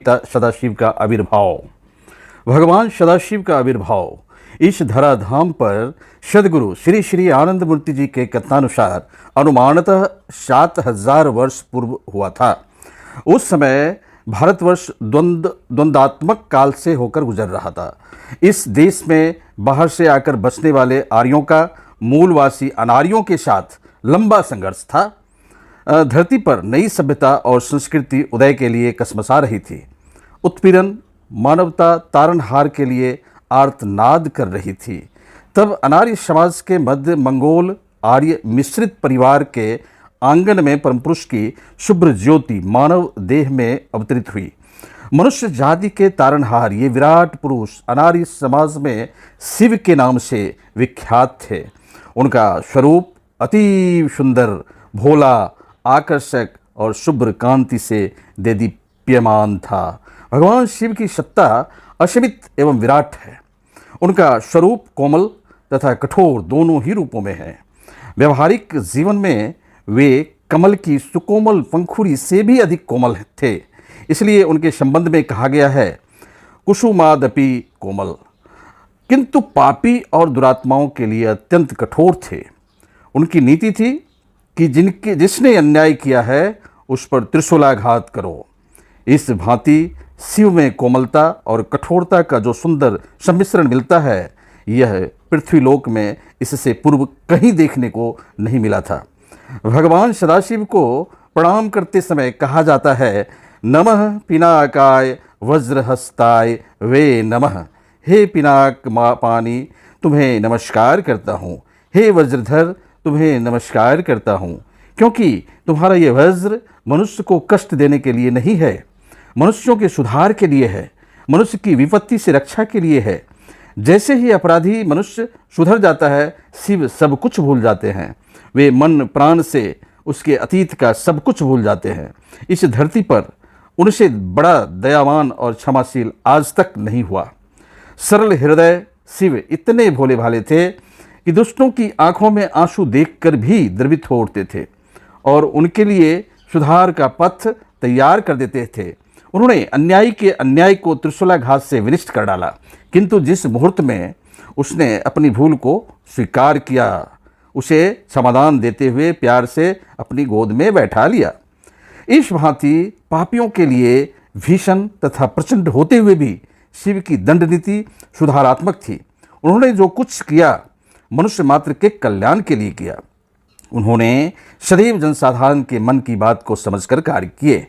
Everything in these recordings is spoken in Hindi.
पिता सदाशिव का आविर्भाव। भगवान सदाशिव का आविर्भाव इस धराधाम पर सद्गुरु श्री श्री आनंद मूर्ति जी के कथनानुसार अनुमानतः 7000 वर्ष पूर्व हुआ था। उस समय भारतवर्ष द्वंद्वात्मक काल से होकर गुजर रहा था। इस देश में बाहर से आकर बसने वाले आर्यों का मूलवासी अनार्यों के साथ लंबा संघर्ष था। धरती पर नई सभ्यता और संस्कृति उदय के लिए कसमसा रही थी। उत्पीड़न मानवता तारनहार के लिए आर्तनाद कर रही थी। तब अनार्य समाज के मध्य मंगोल आर्य मिश्रित परिवार के आंगन में परमपुरुष की शुभ्र ज्योति मानव देह में अवतरित हुई। मनुष्य जाति के तारनहार ये विराट पुरुष अनार्य समाज में शिव के नाम से विख्यात थे। उनका स्वरूप अति सुंदर, भोला, आकर्षक और शुभ्र कांति से देदीप्यमान था। भगवान शिव की सत्ता असीमित एवं विराट है। उनका स्वरूप कोमल तथा कठोर दोनों ही रूपों में है। व्यवहारिक जीवन में वे कमल की सुकोमल पंखुड़ी से भी अधिक कोमल थे। इसलिए उनके संबंध में कहा गया है कुसुमादपि कोमल, किंतु पापी और दुरात्माओं के लिए अत्यंत कठोर थे। उनकी नीति थी कि जिसने अन्याय किया है उस पर त्रिशूलाघात करो। इस भांति शिव में कोमलता और कठोरता का जो सुंदर सम्मिश्रण मिलता है, यह पृथ्वीलोक में इससे पूर्व कहीं देखने को नहीं मिला था। भगवान सदाशिव को प्रणाम करते समय कहा जाता है नमः पिनाकाय वज्रहस्ताय वे नमः। हे पिनाक पानी तुम्हें नमस्कार करता हूँ, हे वज्रधर तुम्हें नमस्कार करता हूँ, क्योंकि तुम्हारा ये वज्र मनुष्य को कष्ट देने के लिए नहीं है, मनुष्यों के सुधार के लिए है, मनुष्य की विपत्ति से रक्षा के लिए है। जैसे ही अपराधी मनुष्य सुधर जाता है, शिव सब कुछ भूल जाते हैं। वे मन प्राण से उसके अतीत का सब कुछ भूल जाते हैं। इस धरती पर उनसे बड़ा दयावान और क्षमाशील आज तक नहीं हुआ। सरल हृदय शिव इतने भोले भाले थे कि दुष्टों की आंखों में आंसू देखकर भी द्रवित हो उठते थे और उनके लिए सुधार का पथ तैयार कर देते थे। उन्होंने अन्यायी के अन्याय को त्रिशूलाघात से विनष्ट कर डाला, किंतु जिस मुहूर्त में उसने अपनी भूल को स्वीकार किया, उसे क्षमादान देते हुए प्यार से अपनी गोद में बैठा लिया। इस भांति पापियों के लिए भीषण तथा प्रचंड होते हुए भी शिव की दंड नीति सुधारात्मक थी। उन्होंने जो कुछ किया मनुष्य मात्र के कल्याण के लिए किया। उन्होंने सदैव जनसाधारण के मन की बात को समझकर कार्य किए।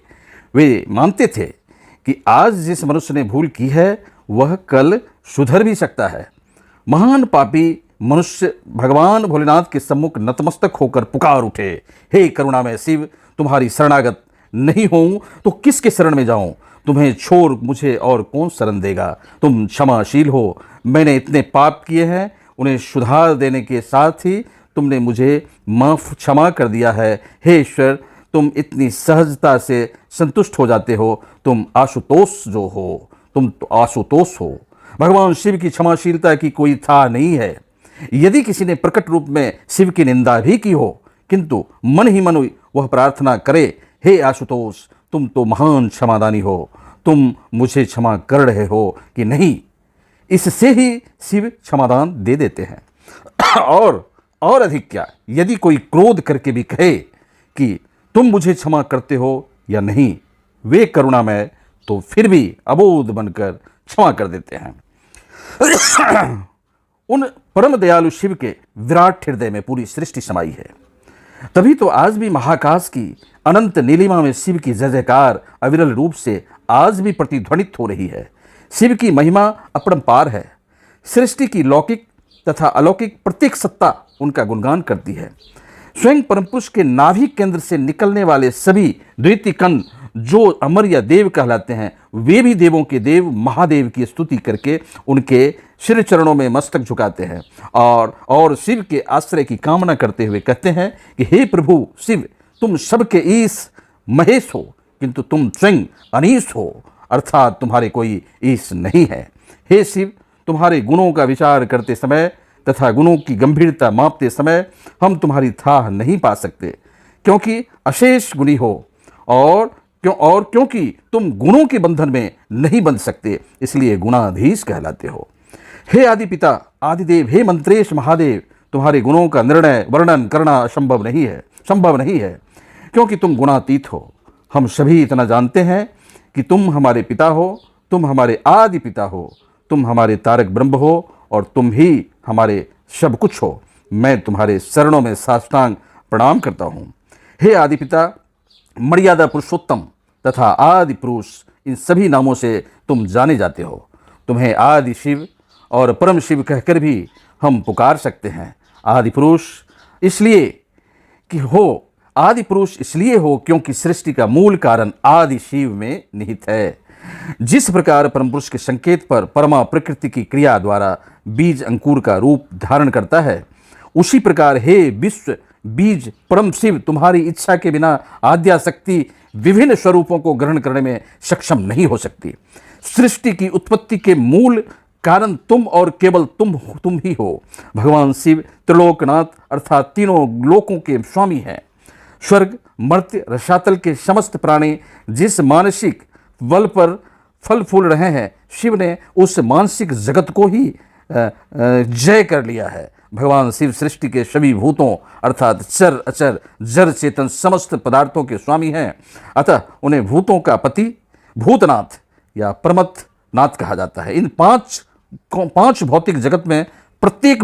वे मानते थे कि आज जिस मनुष्य ने भूल की है वह कल सुधर भी सकता है। महान पापी मनुष्य भगवान भोलेनाथ के सम्मुख नतमस्तक होकर पुकार उठे, हे करुणामय शिव, तुम्हारी शरणागत नहीं हूँ तो किसके शरण में जाऊँ? तुम्हें छोड़ मुझे और कौन शरण देगा? तुम क्षमाशील हो। मैंने इतने पाप किए हैं, उन्हें सुधार देने के साथ ही तुमने मुझे माफ़ क्षमा कर दिया है। हे ईश्वर, तुम इतनी सहजता से संतुष्ट हो जाते हो। तुम आशुतोष जो हो, तुम तो आशुतोष हो। भगवान शिव की क्षमाशीलता की कोई था नहीं है। यदि किसी ने प्रकट रूप में शिव की निंदा भी की हो, किंतु मन ही मन वह प्रार्थना करे, हे आशुतोष, तुम तो महान क्षमादानी हो, तुम मुझे क्षमा कर रहे हो कि नहीं, इससे ही शिव क्षमादान दे देते हैं। और अधिक क्या, यदि कोई क्रोध करके भी कहे कि तुम मुझे क्षमा करते हो या नहीं, वे करुणामय तो फिर भी अबोध बनकर क्षमा कर देते हैं। उन परम दयालु शिव के विराट हृदय में पूरी सृष्टि समाई है। तभी तो आज भी महाकाश की अनंत नीलिमा में शिव की जय जयकार अविरल रूप से आज भी प्रतिध्वनित हो रही है। शिव की महिमा अपरंपार है। सृष्टि की लौकिक तथा अलौकिक प्रत्येक सत्ता उनका गुणगान करती है। स्वयं परमपुरुष के नाभि केंद्र से निकलने वाले सभी द्वितीय कण जो अमर या देव कहलाते हैं, वे भी देवों के देव महादेव की स्तुति करके उनके श्री चरणों में मस्तक झुकाते हैं और शिव के आश्रय की कामना करते हुए कहते हैं कि हे प्रभु शिव, तुम सबके ईश महेश हो, किंतु तुम स्वयं अनीश हो, अर्थात तुम्हारे कोई ईश नहीं है। हे शिव, तुम्हारे गुणों का विचार करते समय तथा गुणों की गंभीरता मापते समय हम तुम्हारी थाह नहीं पा सकते, क्योंकि अशेष गुणी हो और क्योंकि तुम गुणों के बंधन में नहीं बंध सकते, इसलिए गुणाधीश कहलाते हो। हे आदि पिता आदिदेव, हे मंत्रेश महादेव, तुम्हारे गुणों का निर्णय वर्णन करना संभव नहीं है, क्योंकि तुम गुणातीत हो। हम सभी इतना जानते हैं कि तुम हमारे पिता हो, तुम हमारे आदि पिता हो, तुम हमारे तारक ब्रह्म हो और तुम ही हमारे सब कुछ हो। मैं तुम्हारे चरणों में साष्टांग प्रणाम करता हूँ। हे आदि पिता, मर्यादा पुरुषोत्तम तथा आदि पुरुष, इन सभी नामों से तुम जाने जाते हो। तुम्हें आदि शिव और परम शिव कहकर भी हम पुकार सकते हैं। आदि पुरुष इसलिए हो क्योंकि सृष्टि का मूल कारण आदि शिव में निहित है। जिस प्रकार परम पुरुष के संकेत पर परमा प्रकृति की क्रिया द्वारा बीज अंकुर का रूप धारण करता है, उसी प्रकार हे विश्व बीज परम शिव तुम्हारी इच्छा के बिना आद्याशक्ति विभिन्न स्वरूपों को ग्रहण करने में सक्षम नहीं हो सकती। सृष्टि की उत्पत्ति के मूल कारण तुम और केवल तुम ही हो। भगवान शिव त्रिलोकनाथ अर्थात तीनों लोकों के स्वामी हैं। स्वर्ग मर्त्य रसातल के समस्त प्राणी जिस मानसिक बल पर फल फूल रहे हैं, शिव ने उस मानसिक जगत को ही जय कर लिया है। भगवान शिव सृष्टि के सभी भूतों अर्थात चर अचर जड़ चेतन समस्त पदार्थों के स्वामी हैं। अतः उन्हें भूतों का पति भूतनाथ या परमत नाथ कहा जाता है। इन पांच भौतिक जगत में प्रत्येक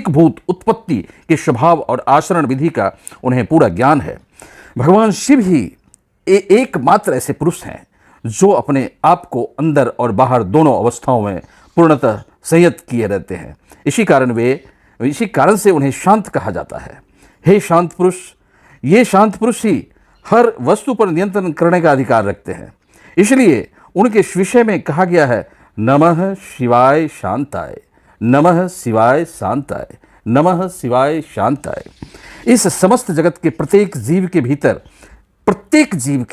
भूत उत्पत्ति के स्वभाव और आचरण विधि का उन्हें पूरा ज्ञान है। भगवान शिव ही एकमात्र ऐसे पुरुष हैं जो अपने आप को अंदर और बाहर दोनों अवस्थाओं में पूर्णतः संयत किए रहते हैं। इसी कारण से उन्हें शांत कहा जाता है। हे शांत पुरुष, ये शांत पुरुष ही हर वस्तु पर नियंत्रण करने का अधिकार रखते हैं। इसलिए उनके विषय में कहा गया है, नमः शिवाय शांताय, नमः शिवाय शांताय, नमः शिवाय शांताय। इस समस्त जगत के प्रत्येक जीव के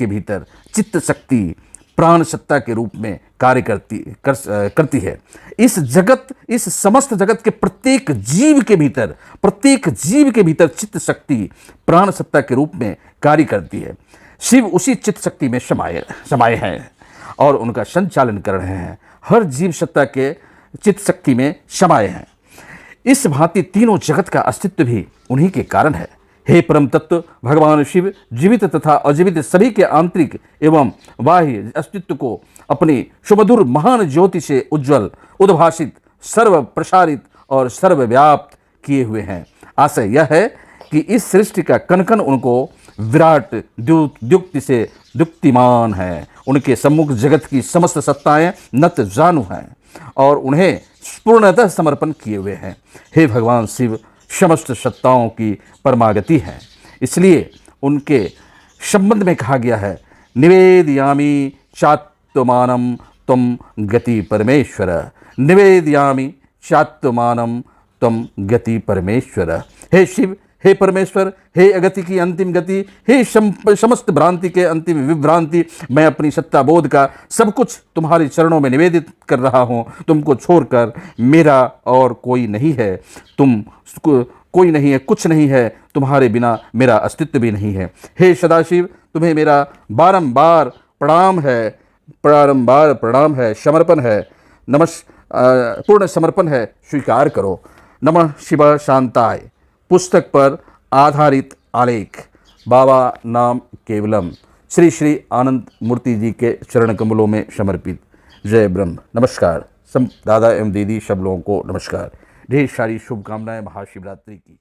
भीतर चित्त शक्ति प्राण सत्ता के रूप में कार्य करती है। इस समस्त जगत के प्रत्येक जीव के भीतर चित्त शक्ति प्राण सत्ता के रूप में कार्य करती है। शिव उसी चित्त शक्ति में समाये हैं और उनका संचालन कर रहे हैं। हर जीव सत्ता के चित्त शक्ति में समाये हैं। इस भांति तीनों जगत का अस्तित्व भी उन्हीं के कारण है। हे परम तत्व भगवान शिव जीवित तथा अजीवित सभी के आंतरिक एवं बाह्य अस्तित्व को अपनी सुमधुर महान ज्योति से उज्ज्वल उद्भासित सर्व प्रसारित और सर्वव्याप्त किए हुए हैं। आशय यह है कि इस सृष्टि का कण कण उनको विराट द्युक्ति से द्युक्तिमान है। उनके सम्मुख जगत की समस्त सत्ताएं नत जानू हैं और उन्हें पूर्णतः समर्पण किए हुए हैं। हे भगवान शिव समस्त सत्ताओं की परमागति है, इसलिए उनके संबंध में कहा गया है, निवेदयामि चात्मानं त्वं गति परमेश्वर, निवेदयामि चात्मानं त्वं गति परमेश्वर। हे शिव, हे परमेश्वर, हे अगति की अंतिम गति, हे समस्त भ्रांति के अंतिम विभ्रांति, मैं अपनी सत्ता बोध का सब कुछ तुम्हारे चरणों में निवेदित कर रहा हूँ। तुमको छोड़कर मेरा और कोई नहीं है, कोई नहीं है, कुछ नहीं है, तुम्हारे बिना मेरा अस्तित्व भी नहीं है। हे सदाशिव, तुम्हें मेरा बारंबार प्रणाम है, समर्पण है, पूर्ण समर्पण है, स्वीकार करो। नमः शिवाय शांताय पुस्तक पर आधारित आलेख, बाबा नाम केवलम, श्री श्री आनंद मूर्ति जी के चरण कमलों में समर्पित। जय ब्रह्म। नमस्कार। दादा एवं दीदी सब लोगों को नमस्कार। ढेर सारी शुभकामनाएं महाशिवरात्रि की।